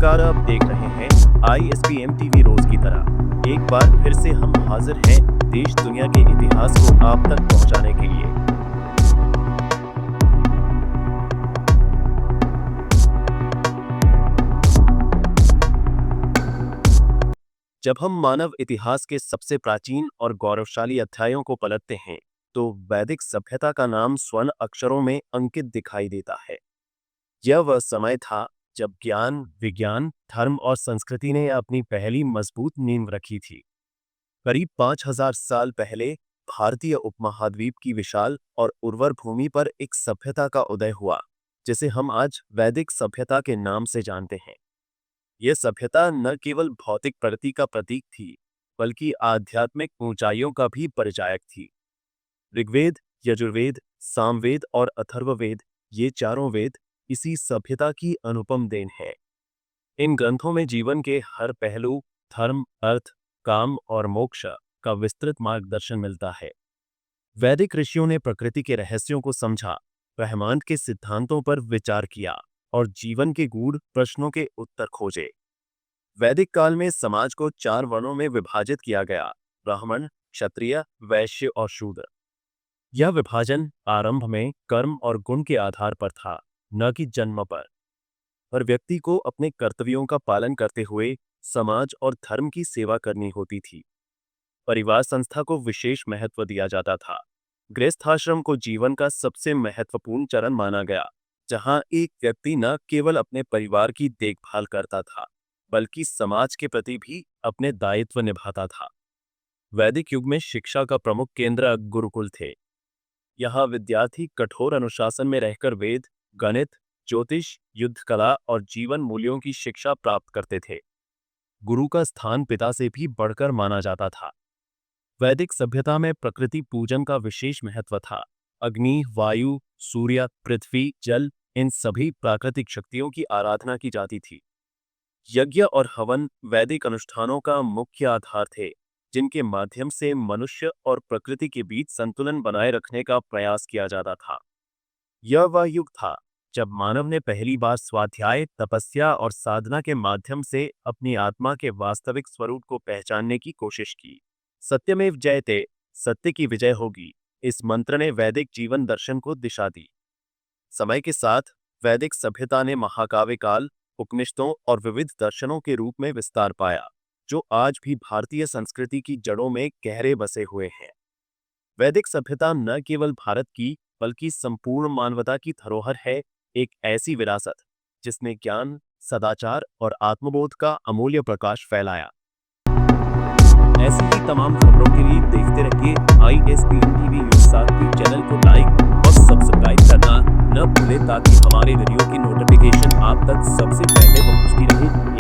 नमस्कार, आप देख रहे हैं ISPM टीवी रोज की तरह। एक बार फिर से हम हाजिर हैं देश दुनिया के इतिहास को आप तक पहुंचाने के लिए। जब हम मानव इतिहास के सबसे प्राचीन और गौरवशाली अध्यायों को पलटते हैं, तो वैदिक सभ्यता का नाम स्वर्ण अक्षरों में अंकित दिखाई देता है। यह वह समय था जब ज्ञान, विज्ञान, धर्म और संस्कृति ने अपनी पहली मजबूत नींव रखी थी। करीब 5000 साल पहले भारतीय उपमहाद्वीप की विशाल और उर्वर भूमि पर एक सभ्यता का उदय हुआ, जिसे हम आज वैदिक सभ्यता के नाम से जानते हैं। यह सभ्यता न केवल भौतिक प्रगति का प्रतीक थी, बल्कि आध्यात्मिक ऊंचाइयों का भी परिचायक थी। ऋग्वेद, यजुर्वेद, सामवेद और अथर्ववेद, ये चारों वेद इसी सभ्यता की अनुपम देन है। इन ग्रंथों में जीवन के हर पहलू, धर्म, अर्थ, काम और मोक्ष का विस्तृत मार्गदर्शन मिलता है। वैदिक ऋषियों ने प्रकृति के रहस्यों को समझा, ब्रह्मांड के सिद्धांतों पर विचार किया और जीवन के गूढ़ प्रश्नों के उत्तर खोजे। वैदिक काल में समाज को 4 वर्णों में विभाजित किया गया: ब्राह्मण, क्षत्रिय, वैश्य और शूद्र। यह विभाजन आरंभ में कर्म और गुण के आधार पर था, न कि जन्म पर व्यक्ति को अपने कर्तव्यों का पालन करते हुए समाज और धर्म की सेवा करनी होती थी। परिवार संस्था को विशेष महत्व दिया जाता था। गृहस्थाश्रम को जीवन का सबसे महत्वपूर्ण चरण माना गया, जहां एक व्यक्ति न केवल अपने परिवार की देखभाल करता था, बल्कि समाज के प्रति भी अपने दायित्व निभाता था। वैदिक युग में शिक्षा का प्रमुख केंद्र गुरुकुल थे। यहाँ विद्यार्थी कठोर अनुशासन में रहकर वेद, गणित, ज्योतिष, युद्ध कला और जीवन मूल्यों की शिक्षा प्राप्त करते थे। गुरु का स्थान पिता से भी बढ़कर माना जाता था। वैदिक सभ्यता में प्रकृति पूजन का विशेष महत्व था। अग्नि, वायु, सूर्य, पृथ्वी, जल, इन सभी प्राकृतिक शक्तियों की आराधना की जाती थी। यज्ञ और हवन वैदिक अनुष्ठानों का मुख्य आधार थे, जिनके माध्यम से मनुष्य और प्रकृति के बीच संतुलन बनाए रखने का प्रयास किया जाता था। यह वह युग था जब मानव ने पहली बार स्वाध्याय, तपस्या और साधना के माध्यम से अपनी आत्मा के वास्तविक स्वरूप को पहचानने की कोशिश की। सत्यमेव जयते, सत्य की विजय होगी, इस मंत्र ने वैदिक जीवन दर्शन को दिशा दी। समय के साथ वैदिक सभ्यता ने महाकाव्य काल, उपनिषदों और विविध दर्शनों के रूप में विस्तार पाया, जो आज भी भारतीय संस्कृति की जड़ों में गहरे बसे हुए हैं। वैदिक सभ्यता न केवल भारत की, बल्कि संपूर्ण मानवता की धरोहर है, एक ऐसी विरासत जिसने ज्ञान, सदाचार और आत्मबोध का अमूल्य प्रकाश फैलाया। ऐसी ही तमाम खबरों के लिए देखते रहिए ISPM टीवी न्यूज़। साथ ही चैनल को लाइक और सब्सक्राइब करना न भूलें, ताकि हमारे वीडियो की नोटिफिकेशन आप तक सबसे पहले पहुंचती रहे।